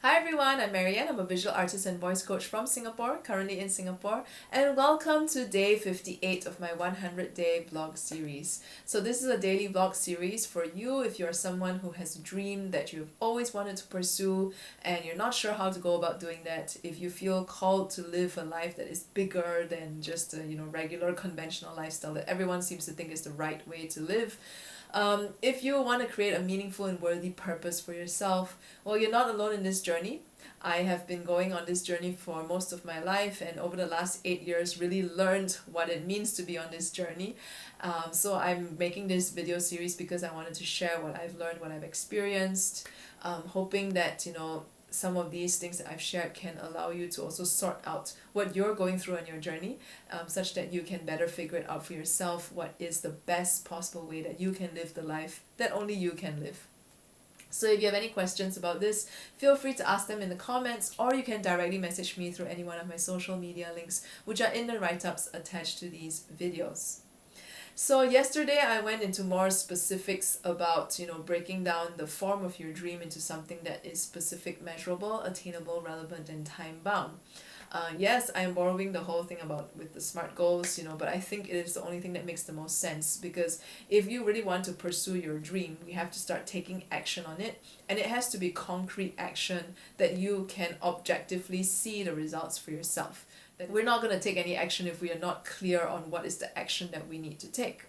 Hi everyone, I'm MaryAnn. I'm a visual artist and voice coach from Singapore, currently in Singapore, and welcome to day 58 of my 100-day vlog series. So this is a daily vlog series for you if you're someone who has a dream that you've always wanted to pursue and you're not sure how to go about doing that. If you feel called to live a life that is bigger than just a regular conventional lifestyle that everyone seems to think is the right way to live. If you want to create a meaningful and worthy purpose for yourself, well, you're not alone in this journey. I have been going on this journey for most of my life, and over the last 8 years really learned what it means to be on this journey. So I'm making this video series because I wanted to share what I've learned, what I've experienced, hoping that some of these things that I've shared can allow you to also sort out what you're going through on your journey, such that you can better figure it out for yourself what is the best possible way that you can live the life that only you can live. So if you have any questions about this, feel free to ask them in the comments, or you can directly message me through any one of my social media links, which are in the write-ups attached to these videos. So yesterday I went into more specifics about, breaking down the form of your dream into something that is specific, measurable, attainable, relevant, and time-bound. Yes, I am borrowing the whole thing about with the SMART goals, but I think it is the only thing that makes the most sense, because if you really want to pursue your dream, you have to start taking action on it, and it has to be concrete action that you can objectively see the results for yourself. That we're not going to take any action if we are not clear on what is the action that we need to take.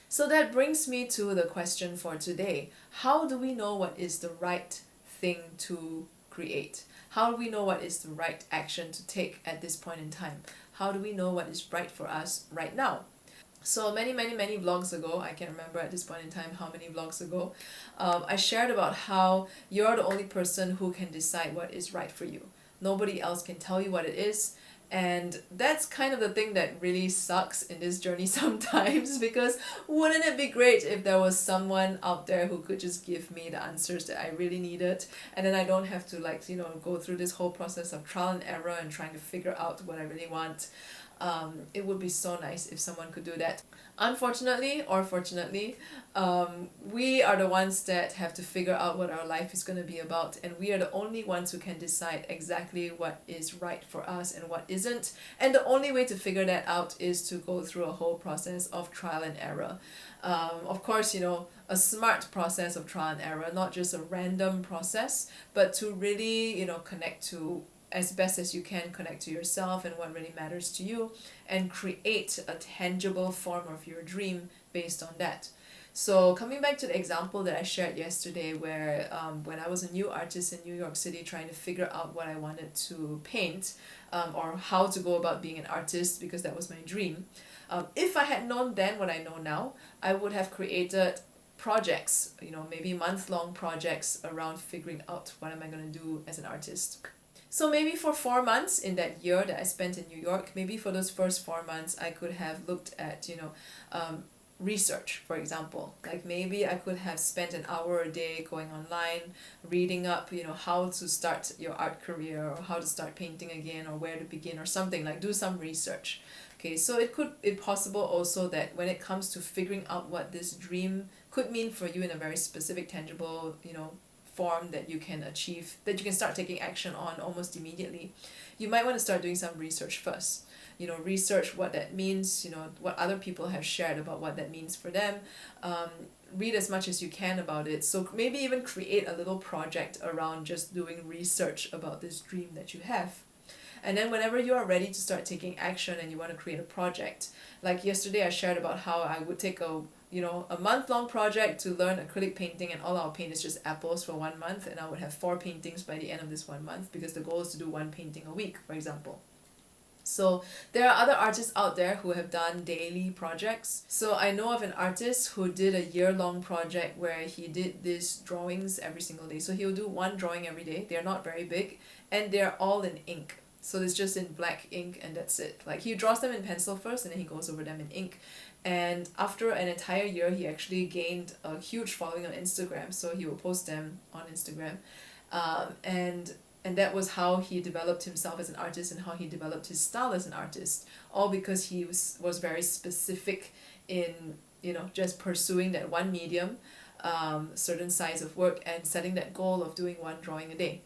So that brings me to the question for today. How do we know what is the right thing to create? How do we know what is the right action to take at this point in time? How do we know what is right for us right now? So many vlogs ago, I can't remember at this point in time how many vlogs ago, I shared about how you're the only person who can decide what is right for you. Nobody else can tell you what it is. And that's kind of the thing that really sucks in this journey sometimes, because wouldn't it be great if there was someone out there who could just give me the answers that I really needed, and then I don't have to go through this whole process of trial and error and trying to figure out what I really want. It would be so nice if someone could do that. Unfortunately or fortunately, we are the ones that have to figure out what our life is going to be about, and we are the only ones who can decide exactly what is right for us and what isn't. And the only way to figure that out is to go through a whole process of trial and error. Of course, a smart process of trial and error, not just a random process, but to really, connect to, as best as you can, connect to yourself and what really matters to you, and create a tangible form of your dream based on that. So coming back to the example that I shared yesterday, where when I was a new artist in New York City trying to figure out what I wanted to paint, or how to go about being an artist, because that was my dream, if I had known then what I know now, I would have created projects, maybe month-long projects around figuring out what am I going to do as an artist. So maybe for 4 months in that year that I spent in New York, maybe for those first 4 months I could have looked at, research, for example. Like maybe I could have spent an hour a day going online, reading up, how to start your art career, or how to start painting again, or where to begin, or something, like do some research. Okay, so it's possible also that when it comes to figuring out what this dream could mean for you in a very specific, tangible, form that you can achieve, that you can start taking action on almost immediately, you might want to start doing some research first. Research what that means, what other people have shared about what that means for them. Read as much as you can about it. So maybe even create a little project around just doing research about this dream that you have. And then whenever you are ready to start taking action and you want to create a project, like yesterday I shared about how I would take a month-long project to learn acrylic painting, and all I'll paint is just apples for 1 month, and I would have 4 paintings by the end of this 1 month, because the goal is to do 1 painting a week, for example. So there are other artists out there who have done daily projects. So I know of an artist who did a year-long project where he did these drawings every single day. So he'll do 1 drawing every day. They're not very big, and they're all in ink. So it's just in black ink, and that's it. Like, he draws them in pencil first, and then he goes over them in ink. And after an entire year, he actually gained a huge following on Instagram. So he will post them on Instagram. And that was how he developed himself as an artist, and how he developed his style as an artist. All because he was very specific in, just pursuing that one medium, certain size of work, and setting that goal of doing 1 drawing a day.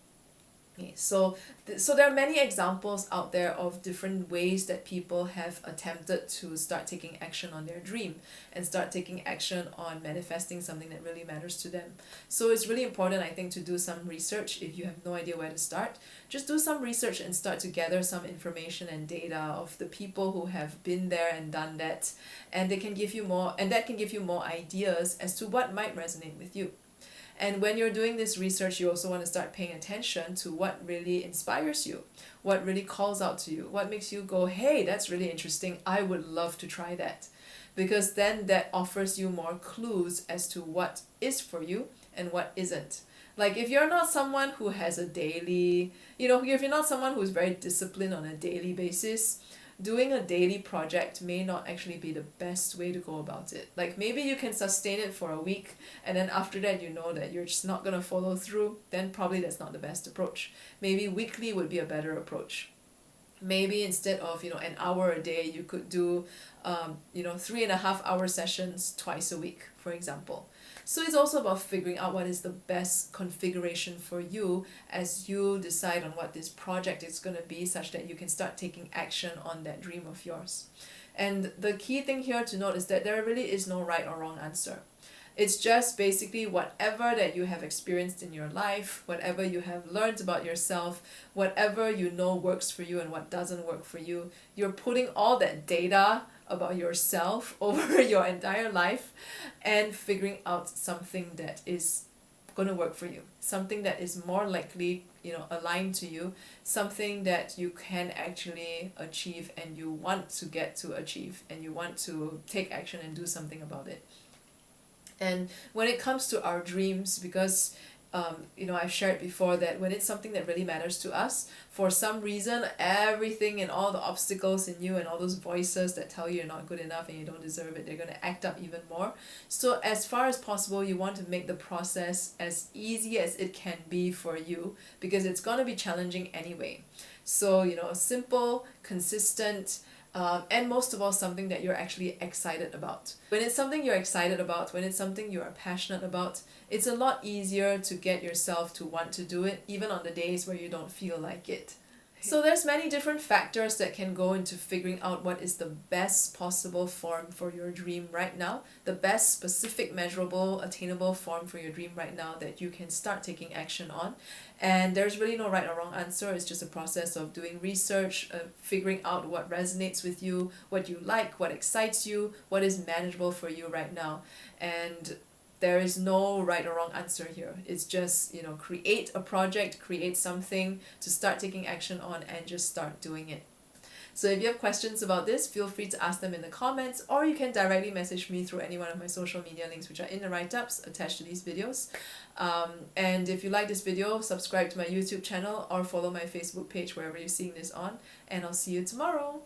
Okay, so there are many examples out there of different ways that people have attempted to start taking action on their dream and start taking action on manifesting something that really matters to them. So it's really important, I think, to do some research. If you have no idea where to start, just do some research and start to gather some information and data of the people who have been there and done that, and they can give you more, and that can give you more ideas as to what might resonate with you. And when you're doing this research, you also want to start paying attention to what really inspires you, what really calls out to you, what makes you go, hey, that's really interesting, I would love to try that. Because then that offers you more clues as to what is for you and what isn't. Like if you're not someone who has a daily, if you're not someone who's very disciplined on a daily basis, doing a daily project may not actually be the best way to go about it. Like maybe you can sustain it for a week, and then after that you know that you're just not going to follow through, then probably that's not the best approach. Maybe weekly would be a better approach. Maybe instead of an hour a day, you could do 3.5 hour sessions twice a week, for example. So it's also about figuring out what is the best configuration for you as you decide on what this project is going to be, such that you can start taking action on that dream of yours. And the key thing here to note is that there really is no right or wrong answer. It's just basically whatever that you have experienced in your life, whatever you have learned about yourself, whatever you know works for you and what doesn't work for you. You're putting all that data about yourself over your entire life and figuring out something that is going to work for you, something that is more likely aligned to you, something that you can actually achieve and you want to get to achieve and you want to take action and do something about it. And when it comes to our dreams, because I've shared before that when it's something that really matters to us, for some reason, everything and all the obstacles in you and all those voices that tell you you're not good enough and you don't deserve it, they're going to act up even more. So as far as possible, you want to make the process as easy as it can be for you, because it's going to be challenging anyway. So, simple, consistent, and most of all, something that you're actually excited about. When it's something you're excited about, when it's something you are passionate about, it's a lot easier to get yourself to want to do it, even on the days where you don't feel like it. So there's many different factors that can go into figuring out what is the best possible form for your dream right now, the best specific, measurable, attainable form for your dream right now that you can start taking action on. And there's really no right or wrong answer. It's just a process of doing research, figuring out what resonates with you, what you like, what excites you, what is manageable for you right now. And there is no right or wrong answer here. It's just, create a project, create something to start taking action on and just start doing it. So if you have questions about this, feel free to ask them in the comments, or you can directly message me through any one of my social media links, which are in the write-ups attached to these videos. And if you like this video, subscribe to my YouTube channel or follow my Facebook page wherever you're seeing this on, and I'll see you tomorrow.